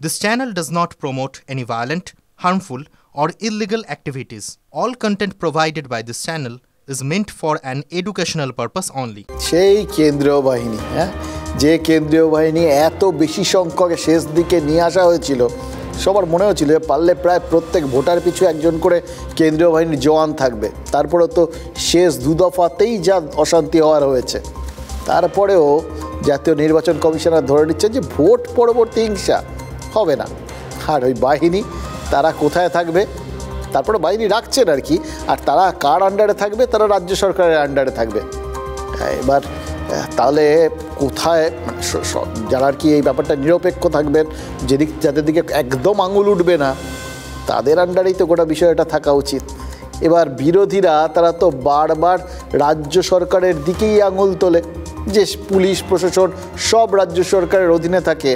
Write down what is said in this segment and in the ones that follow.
This channel does not promote any violent, harmful, or illegal activities. All content provided by this channel is meant for an educational purpose only. সেই কেন্দ্রীয় বাহিনী যে কেন্দ্রীয় বাহিনী এত বেশি সংখ্যকে শেষ দিকে নিয়ে আসা হয়েছিল, সবার মনে হচ্ছিল পারলে প্রায় প্রত্যেক ভোটার পিছু একজন করে কেন্দ্রীয় বাহিনীর জওয়ান থাকবে। তারপরে তো শেষ দু দফাতেই যা অশান্তি হওয়ার হয়েছে, তারপরেও জাতীয় নির্বাচন কমিশনার ধরে নিচ্ছেন যে ভোট পরবর্তী হিংসা হবে না। আর ওই বাহিনী তারা কোথায় থাকবে, তারপরে বাহিনী রাখছেন আর কি, আর তারা কার আন্ডারে থাকবে, তারা রাজ্য সরকারের আন্ডারে থাকবে। এবার তাহলে কোথায় যারা আর কি এই ব্যাপারটা নিরপেক্ষ থাকবেন, যাদের দিকে একদম আঙুল উঠবে না, তাদের আন্ডারেই তো গোটা বিষয়টা থাকা উচিত। এবার বিরোধীরা তারা তো বারবার রাজ্য সরকারের দিকেই আঙুল তোলে, যে পুলিশ প্রশাসন সব রাজ্য সরকারের অধীনে থাকে,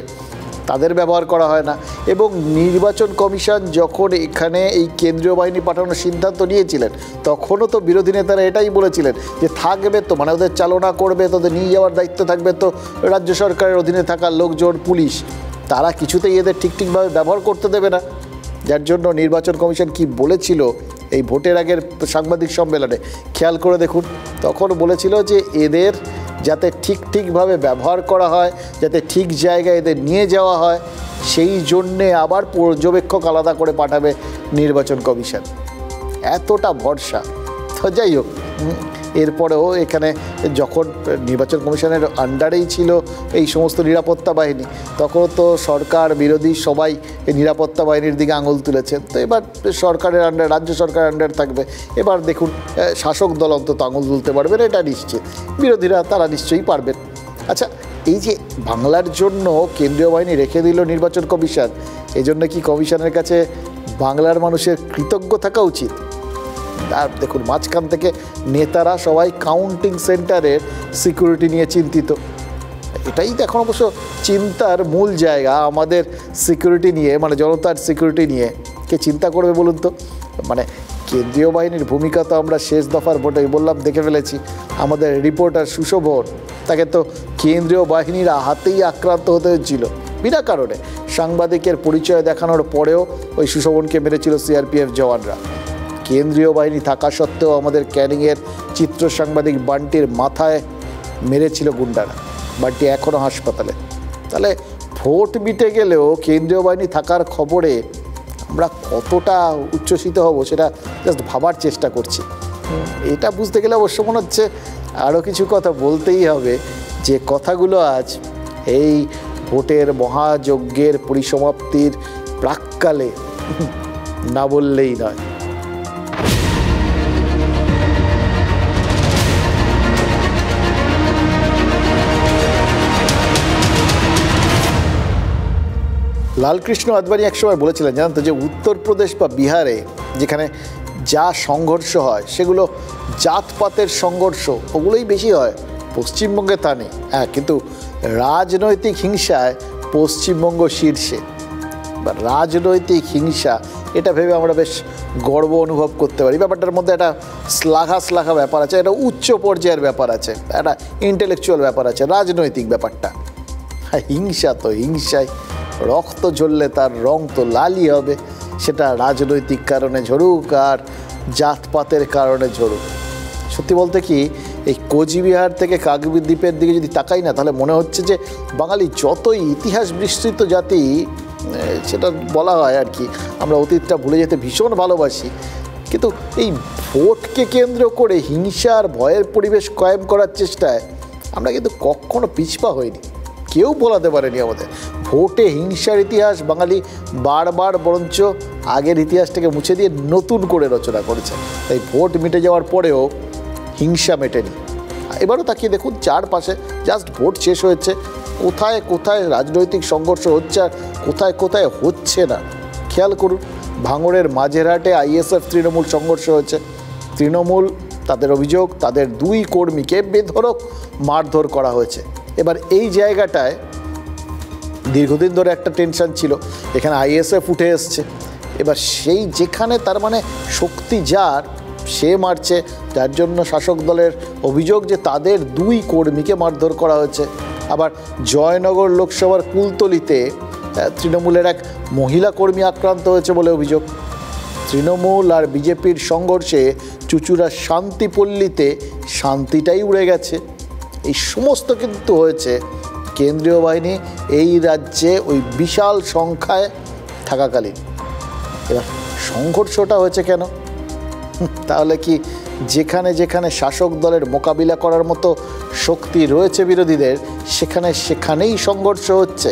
তাদের ব্যবহার করা হয় না। এবং নির্বাচন কমিশন যখন এখানে এই কেন্দ্রীয় বাহিনী পাঠানোর সিদ্ধান্ত নিয়েছিলেন, তখনও তো বিরোধী নেতারা এটাই বলেছিলেন যে থাকবে তো, মানে ওদের চালনা করবে, তোদের নিয়ে যাওয়ার দায়িত্ব থাকবে তো রাজ্য সরকারের অধীনে থাকা লোকজন, পুলিশ, তারা কিছুতেই এদের ঠিকভাবে ব্যবহার করতে দেবে না। যার জন্য নির্বাচন কমিশন কি বলেছিল এই ভোটের আগের সাংবাদিক সম্মেলনে, খেয়াল করে দেখুন, তখন বলেছিল যে এদের যাতে ঠিকভাবে ব্যবহার করা হয়, যাতে ঠিক জায়গায় এদের নিয়ে যাওয়া হয়, সেই জন্যে আবার পর্যবেক্ষক আলাদা করে পাঠাবে নির্বাচন কমিশন। এতটা ভরসা। তো যাই হোক, এরপরেও এখানে যখন নির্বাচন কমিশনের আন্ডারেই ছিল এই সমস্ত নিরাপত্তা বাহিনী, তখন তো সরকার বিরোধী সবাই এই নিরাপত্তা বাহিনীর দিকে আঙুল তুলেছেন। তো এবার সরকারের আন্ডারে, রাজ্য সরকারের আন্ডারে থাকবে। এবার দেখুন, শাসক দল অন্তত আঙুল তুলতে পারবেন, এটা নিশ্চিত। বিরোধীরা তারা নিশ্চয়ই পারবেন। আচ্ছা, এই যে বাংলার জন্য কেন্দ্রীয় বাহিনী রেখে দিল নির্বাচন কমিশন, এই জন্য কি কমিশনের কাছে বাংলার মানুষের কৃতজ্ঞ থাকা উচিত? আর দেখুন, মাঝখান থেকে নেতারা সবাই কাউন্টিং সেন্টারের সিকিউরিটি নিয়ে চিন্তিত। এটাই তো এখন অবশ্য চিন্তার মূল জায়গা, আমাদের সিকিউরিটি নিয়ে, মানে জনতার সিকিউরিটি নিয়ে কে চিন্তা করবে বলুন তো? মানে কেন্দ্রীয় বাহিনীর ভূমিকা তো আমরা শেষ দফার ভোটে বললাম দেখে ফেলেছি। আমাদের রিপোর্টার সুশোভন, তাকে তো কেন্দ্রীয় বাহিনীর হাতেই আক্রান্ত হতে হয়েছিল বিনা কারণে। সাংবাদিকের পরিচয় দেখানোর পরেও ওই সুশোভনকে মেরেছিল সিআরপিএফ জওয়ানরা। কেন্দ্রীয় বাহিনী থাকা সত্ত্বেও আমাদের ক্যানিংয়ের চিত্র সাংবাদিক বান্টির মাথায় মেরেছিল গুন্ডারা। বান্টি এখনও হাসপাতালে। তাহলে ভোট মিটে গেলেও কেন্দ্রীয় বাহিনী থাকার খবরে আমরা কতটা উচ্ছ্বসিত হব সেটা জাস্ট ভাবার চেষ্টা করছি। এটা বুঝতে গেলে অবশ্য মনে হচ্ছে আরও কিছু কথা বলতেই হবে, যে কথাগুলো আজ এই ভোটের মহাযজ্ঞের পরিসমাপ্তির প্রাক্কালে না বললেই নয়। লালকৃষ্ণ আদবানি একসময় বলেছিলেন, জানেন তো, যে উত্তরপ্রদেশ বা বিহারে যেখানে যা সংঘর্ষ হয় সেগুলো জাতপাতের সংঘর্ষ, ওগুলোই বেশি হয়, পশ্চিমবঙ্গে তা নেই। হ্যাঁ, কিন্তু রাজনৈতিক হিংসায় পশ্চিমবঙ্গ শীর্ষে। বা রাজনৈতিক হিংসা, এটা ভেবে আমরা বেশ গর্ব অনুভব করতে পারি। ব্যাপারটার মধ্যে একটা শ্লাঘা ব্যাপার আছে, একটা উচ্চ পর্যায়ের ব্যাপার আছে, একটা ইন্টেলেকচুয়াল ব্যাপার আছে। রাজনৈতিক ব্যাপারটা, হ্যাঁ, হিংসা তো হিংসাই, রক্ত ঝরলে তার রং তো লালই হবে, সেটা রাজনৈতিক কারণে ঝরুক আর জাতপাতের কারণে ঝরুক। সত্যি বলতে কি, এই কোচবিহার থেকে কাকদ্বীপের দ্বীপের দিকে যদি তাকাই না, তাহলে মনে হচ্ছে যে বাঙালি যতই ইতিহাস বিস্তৃত জাতি, সেটা বলা হয় আর কি, আমরা অতীতটা ভুলে যেতে ভীষণ ভালোবাসি, কিন্তু এই ভোটকে কেন্দ্র করে হিংসা আর ভয়ের পরিবেশ কায়েম করার চেষ্টায় আমরা কিন্তু কখনো পিছপা হইনি। কেউ বলাতে পারেনি আমাদের। ভোটে হিংসার ইতিহাস বাঙালি বারবার বরঞ্চ আগের ইতিহাসটাকে মুছে দিয়ে নতুন করে রচনা করেছে। তাই ভোট মিটে যাওয়ার পরেও হিংসা মেটেনি। এবারও তাকিয়ে দেখুন চারপাশে, জাস্ট ভোট শেষ হয়েছে, কোথায় কোথায় রাজনৈতিক সংঘর্ষ হচ্ছে আর কোথায় কোথায় হচ্ছে না। খেয়াল করুন, ভাঙড়ের মাঝেরহাটে আইএসএফ তৃণমূল সংঘর্ষ হয়েছে। তৃণমূল, তাদের অভিযোগ, তাদের 2 কর্মীকে বেধড়ক মারধর করা হয়েছে। এবার এই জায়গাটায় দীর্ঘদিন ধরে একটা টেনশন ছিল, এখানে আইএসএফ উঠে এসছে। এবার সেই যেখানে তার মানে শক্তি যার, সে মারছে, যার জন্য শাসক দলের অভিযোগ যে তাদের 2 কর্মীকে মারধর করা হয়েছে। আবার জয়নগর লোকসভার কুলতলিতে তৃণমূলের এক মহিলা কর্মী আক্রান্ত হয়েছে বলে অভিযোগ। তৃণমূল আর বিজেপির সংঘর্ষে চুঁচুড়ার শান্তিপল্লীতে শান্তিটাই উড়ে গেছে। এই সমস্ত কিন্তু হয়েছে কেন্দ্রীয় বাহিনী এই রাজ্যে ওই বিশাল সংখ্যায় থাকাকালীন। এবার সংঘর্ষটা হয়েছে কেন? তাহলে কি যেখানে যেখানে শাসক দলের মোকাবিলা করার মতো শক্তি রয়েছে বিরোধীদের, সেখানেই সংঘর্ষ হচ্ছে?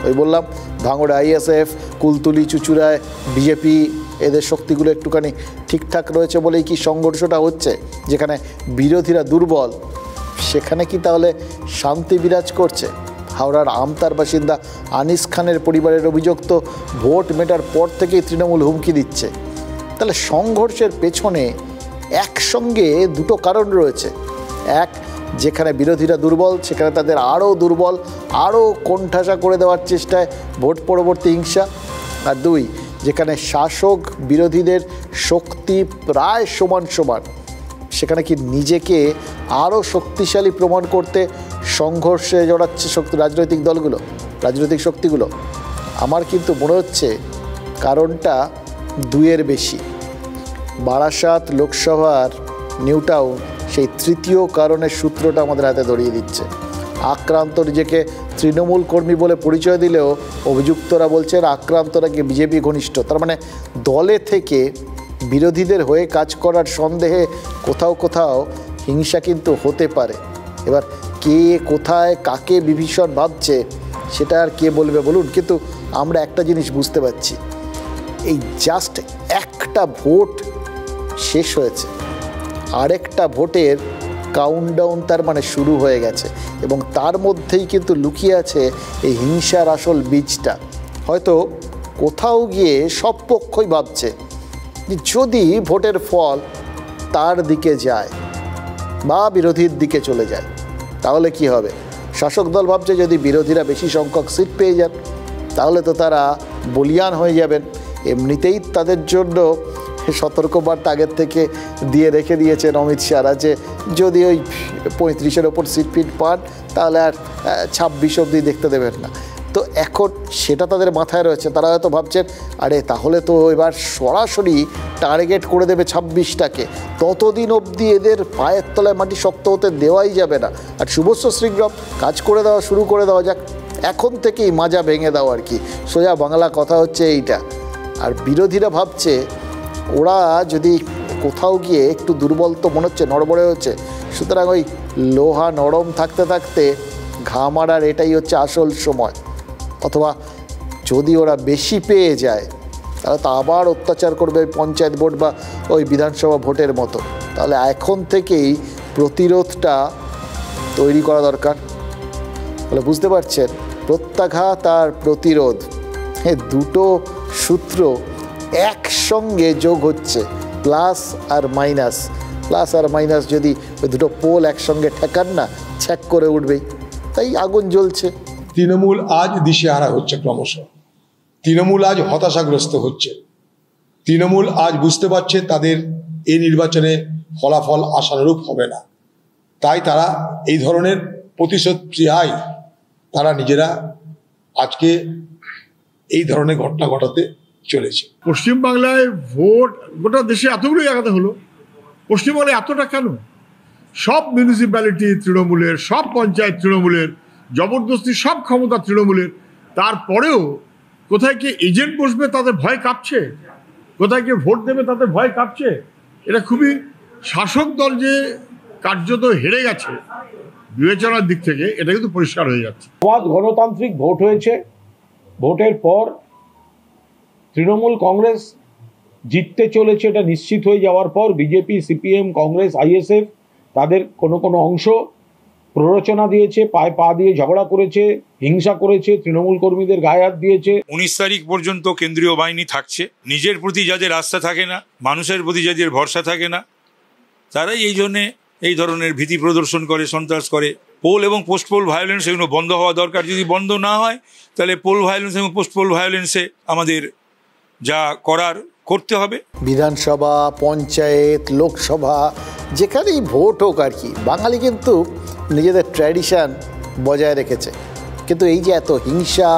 ওই বললাম ভাঙড়ে আইএসএফ, কুলতলি চুঁচুড়ায় বিজেপি, এদের শক্তিগুলো একটুখানি ঠিকঠাক রয়েছে বলেই কি সংঘর্ষটা হচ্ছে? যেখানে বিরোধীরা দুর্বল সেখানে কি তাহলে শান্তি বিরাজ করছে? হাওড়ার আমতার বাসিন্দা আনিস খানের পরিবারের অভিযোগ তো ভোট মেটার পর থেকেই তৃণমূল হুমকি দিচ্ছে। তাহলে সংঘর্ষের পেছনে একসঙ্গে দুটো কারণ রয়েছে। এক, যেখানে বিরোধীরা দুর্বল সেখানে তাদের আরও দুর্বল, আরও কোণঠাসা করে দেওয়ার চেষ্টায় ভোট পরবর্তী হিংসা। আর দুই, যেখানে শাসক বিরোধীদের শক্তি প্রায় সমান সমান, সেখানে কি নিজেকে আরও শক্তিশালী প্রমাণ করতে সংঘর্ষে জড়াচ্ছে রাজনৈতিক শক্তিগুলো। আমার কিন্তু মনে হচ্ছে কারণটা দুইয়ের বেশি। বারাসাত লোকসভার নিউ টাউন সেই তৃতীয় কারণের সূত্রটা আমাদের হাতে ধরিয়ে দিচ্ছে। আক্রান্ত নিজেকে তৃণমূল কর্মী বলে পরিচয় দিলেও অভিযুক্তরা বলছেন আক্রান্তরা কি বিজেপি ঘনিষ্ঠ। তার মানে দলে থেকে বিরোধীদের হয়ে কাজ করার সন্দেহে কোথাও কোথাও হিংসা কিন্তু হতে পারে। এবার কে কোথায় কাকে বিভীষণ ভাবছে সেটা আর কে বলবে বলুন। কিন্তু আমরা একটা জিনিস বুঝতে পারছি, এই জাস্ট একটা ভোট শেষ হয়েছে, আরেকটা ভোটের কাউন্টডাউন তার মানে শুরু হয়ে গেছে, এবং তার মধ্যেই কিন্তু লুকিয়ে আছে এই হিংসার আসল বীজটা। হয়তো কোথাও গিয়ে সব পক্ষই ভাবছে যদি ভোটের ফল তার দিকে যায় বা বিরোধীর দিকে চলে যায় তাহলে কি হবে। শাসক দল ভাবছে যদি বিরোধীরা বেশি সংখ্যক সিট পেয়ে যান তাহলে তো তারা বলিয়ান হয়ে যাবেন। এমনিতেই তাদের জন্য সতর্কবার্তা আগের থেকে দিয়ে রেখে দিয়েছেন অমিত শাহরা যে যদি ওই 35-এর ওপর সিট পান তাহলে আর 26 অবধি দেখতে দেবেন না। তো এখন সেটা তাদের মাথায় রয়েছে। তারা হয়তো ভাবছেন আরে তাহলে তো এবার সরাসরি টার্গেট করে দেবে 26টাকে, ততদিন অবধি এদের পায়ের তলায় মাটি শক্ত হতে দেওয়াই যাবে না। আর শুভস্য শ্রীগ্রাম কাজ করে দেওয়া শুরু করে দেওয়া যাক, এখন থেকেই মাজা ভেঙে দাও আর কি। সোজা বাংলা কথা হচ্ছে এইটা। আর বিরোধীরা ভাবছে ওরা যদি কোথাও গিয়ে একটু দুর্বল তো মনে হচ্ছে, নড়বড়ে হচ্ছে, সুতরাং ওই লোহা নরম থাকতে থাকতে ঘা মারার এটাই হচ্ছে আসল সময়। অথবা যদি ওরা বেশি পেয়ে যায় তাহলে তো আবার অত্যাচার করবে পঞ্চায়েত ভোট বা ওই বিধানসভা ভোটের মতো। তাহলে এখন থেকেই প্রতিরোধটা তৈরি করা দরকার। তাহলে বুঝতে পারছেন প্রত্যাঘাত আর প্রতিরোধ, দুটো সূত্র একসঙ্গে যোগ হচ্ছে, প্লাস আর মাইনাস যদি ওই দুটো পোল একসঙ্গে ঠেকান না ছ্যাক করে উঠবেই। তাই আগুন জ্বলছে। তৃণমূল আজ দিশেহারা হচ্ছে, ক্রমশ তৃণমূল আজ হতাশাগ্রস্ত হচ্ছে। তৃণমূল আজ বুঝতে পারছে তাদের এই নির্বাচনে ফলাফল আশানুরূপ হবে না। তাই তারা এই ধরনের প্রতিশোধ প্রিয়াই তারা নিজেরা আজকে এই ধরনের ঘটনা ঘটাতে চলেছে। পশ্চিমবাংলায় ভোট গোটা দেশে এতগুলো জায়গাতে হলো, পশ্চিমবাংলায় এতটা কেন? সব মিউনিসিপ্যালিটি তৃণমূলের, সব পঞ্চায়েত তৃণমূলের, জবরদস্তি সব ক্ষমতা তৃণমূলের। তারপরেও কোথায় কি এজেন্ট বসবে তাদের ভয় কাঁপছে, কোথায় কি ভোট দেবে তাদের ভয় কাঁপছে। এটা খুবই শাসক দল যে কার্যত হেরে গেছে বিবেচনার দিক থেকে, এটা কিন্তু পরিষ্কার হয়ে যাচ্ছে। গণতান্ত্রিক ভোট হয়েছে, ভোটের পর তৃণমূল কংগ্রেস জিততে চলেছে এটা নিশ্চিত হয়ে যাওয়ার পর বিজেপি, সিপিএম, কংগ্রেস, আইএসএফ তাদের কোনো অংশ প্ররোচনা দিয়েছে, পায়ে পা দিয়ে ঝগড়া করেছে, হিংসা করেছে, তৃণমূল কর্মীদের গায়ে হাত দিয়েছে। 19 তারিখ পর্যন্ত কেন্দ্রীয় বাহিনী থাকছে। নিজের প্রতি যাদের আস্থা থাকে না, মানুষের প্রতি যাদের ভরসা থাকে না, তারাই এই ধরনের ভীতি প্রদর্শন করে, সন্ত্রাস করে। পোল এবং পোস্ট পোল ভায়োলেন্স এগুলো বন্ধ হওয়া দরকার। যদি বন্ধ না হয় তাহলে পোল ভায়োলেন্স এবং পোস্ট পোল ভায়োলেন্সে আমাদের যা করার করতে হবে। বিধানসভা, পঞ্চায়েত, লোকসভা যেখানেই ভোট হোক আর কি, বাঙালি কিন্তু নিজেদের ট্র্যাডিশন বজায় রেখেছে। কিন্তু এই যে এত হিংসা,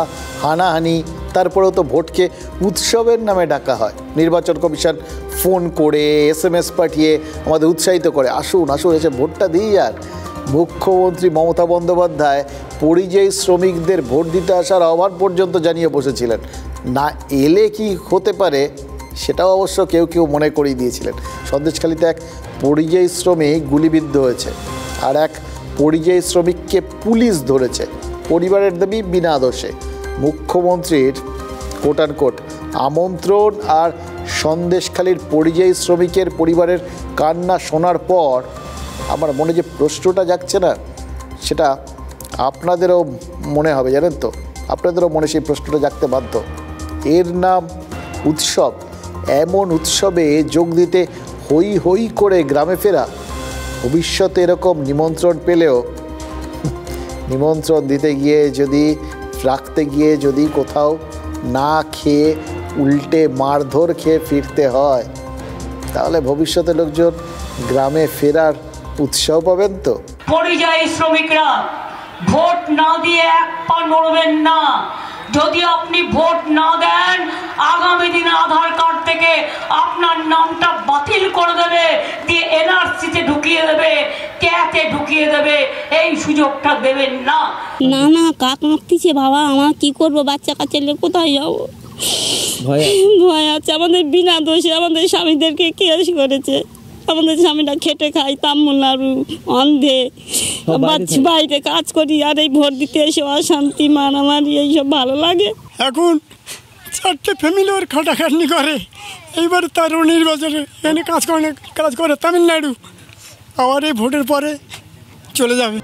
হানাহানি, তারপরেও তো ভোটকে উৎসবের নামে ডাকা হয়। নির্বাচন কমিশন ফোন করে, SMS পাঠিয়ে আমাদের উৎসাহিত করে, আসুন আসুন এসে ভোটটা দিই। আর মুখ্যমন্ত্রী মমতা বন্দ্যোপাধ্যায় পরিযায়ী শ্রমিকদের ভোট দিতে আসার আহ্বান পর্যন্ত জানিয়ে বসেছিলেন। না এলে কি হতে পারে সেটাও অবশ্য কেউ কেউ মনে করিয়ে দিয়েছিলেন। সন্দেশখালীতে এক পরিযায়ী শ্রমিক গুলিবিদ্ধ হয়েছে, আর এক পরিযায়ী শ্রমিককে পুলিশ ধরেছে, পরিবারের দাবি বিনা দোষে। মুখ্যমন্ত্রীর কোট আমন্ত্রণ আর সন্দেশখালীর পরিযায়ী শ্রমিকের পরিবারের কান্না শোনার পর আমার মনে যে প্রশ্নটা জাগছে না, সেটা আপনাদেরও মনে হবে, জানেন তো, আপনাদেরও মনে সেই প্রশ্নটা জাগতে বাধ্য। এর নাম উৎসব। এমন উৎসবে যোগ দিতে হই হই করে গ্রামে ফেরা। ভবিষ্যতে এরকম নিমন্ত্রণ পেলেও নিমন্ত্রণ দিতে গিয়ে রাখতে গিয়ে যদি কোথাও না খেয়ে উল্টে মারধর খেয়ে ফিরতে হয়, তাহলে ভবিষ্যতে লোকজন গ্রামে ফেরার উৎসাহ পাবেন তো। পরিযায়ী শ্রমিকরা ভোট না দিয়ে এক পা নড়বেন না। যদি আপনি ভোট না দেন, আগামী দিনে আধার কার্ড থেকে আপনার নামটা বাতিল করে দেবে, দিয়ে NRC-তে ঢুকিয়ে দেবে, ট্যাতে ঢুকিয়ে দেবে। এই সুযোগটা দেবেন না। না না, কাক মারতেছে বাবা, আমার কি করবো, বাচ্চা কাচ্চা নিয়ে কোথায় যাবো, ভয় আছে। আমাদের বিনা দোষে আমাদের স্বামীদেরকে কেস করেছে। আমাদের স্বামীরা খেটে খাই, তামিলনাড়ু, অন্ধে, বাইরে কাজ করি, আর এই ভোট দিতে এসে অশান্তি, মারামারি, এইসব ভালো লাগে। এখন 4টে ফ্যামিলি ওর খাটাখাটনি করে, এইবার তার নির্বাচনে এনে কাজ করে তামিলনাড়ু, আবার এই ভোটের পরে চলে যাবে।